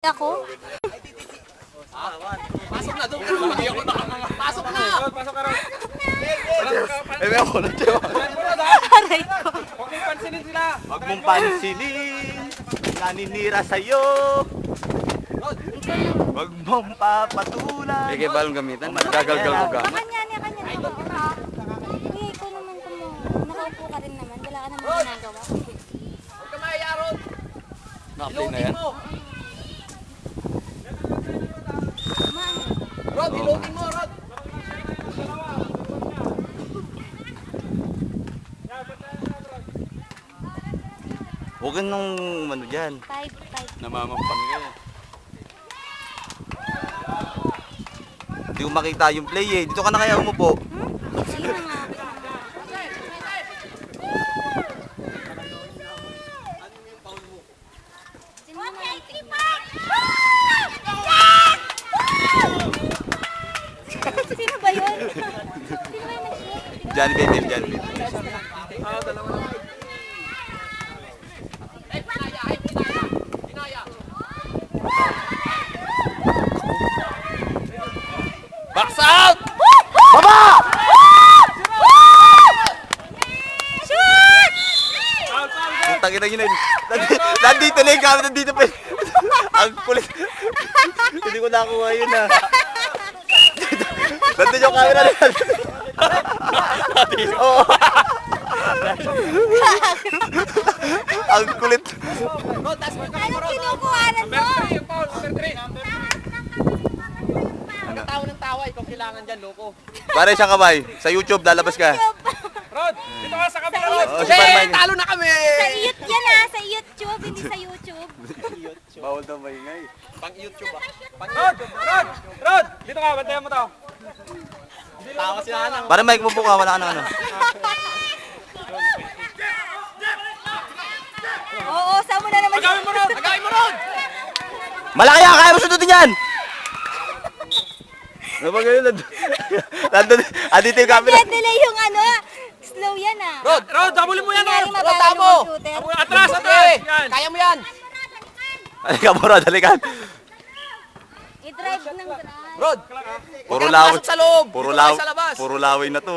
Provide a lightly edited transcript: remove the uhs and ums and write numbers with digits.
Ako? Pasok na doon. Hindi ako nakakanga. Pasok na! Pasok ka rin. Eh, ako na siya. Aray ko. Huwag mong pansinin sila. Huwag mong pansinin. Naninira sa'yo. Huwag mong papatulan. Sige, balong gamitan. Gagal-gal mo gamit. Kanya. Uy, ikaw naman ko mo. Nakaupo ka rin naman. Wala ka naman ginagawa. Huwag ka maya, Rod. Na-apply na yan. Rod, ilotin mo, Rod. Huwag ka nung ano dyan. 5. Namamampang ka eh. Hindi ko makita yung play eh. Dito ka na kaya umupo. Sige na nga. Sino ba yun? Sino ba yung nag-shoot? Johnny Bendel, Johnny Bendel. Box out! Baba! Shoot! Putang ina yun. Nandito na yung camera, nandito pa. Ang kulit. Hindi ko nakuha yun ah. Nandito yung camera na yan. Oo. Ang kulit. Rod, taas mo yung kamay mo, Anong Rod. kinukuhanan mo? Number 3, yung foul. Number 3. Nagkatawa ng tawa. Ikaw kailangan dyan, loko. Pare siyang kamay. Sa YouTube, lalabas ka. Rod, dito ka sa kabila, Sa Rod. Oh, si Parman. Talo na kami! Sa iyot yan ah, sa YouTube, hindi sa YouTube. Bawal daw maingay. Pang YouTube ah. Pang YouTube. Rod! Dito ka, bantayan mo to. Tawa si Anang. Pare Mike, mupo ka. Wala ka na ano. Oo, saan mo na naman Agawin mo, Rod! Agawin mo, Rod! Malaki yan! Kaya mo sundutin yan! Ano ba ganyan? Nandun, andito yung camera. delay yung ano, slow yan ah. Rod! Rod! Habulin mo yan, Kunyari, Rod! mababa Rod, tamo! yung computer. Atras! Atras! Yan! Kaya mo yan! Halika mo, Rod. Halika. I-drive ng drive. Rod! Puro Huwag kang laway. pasok sa loob! Puro Dito ka laway. sa labas! Puro laway na to.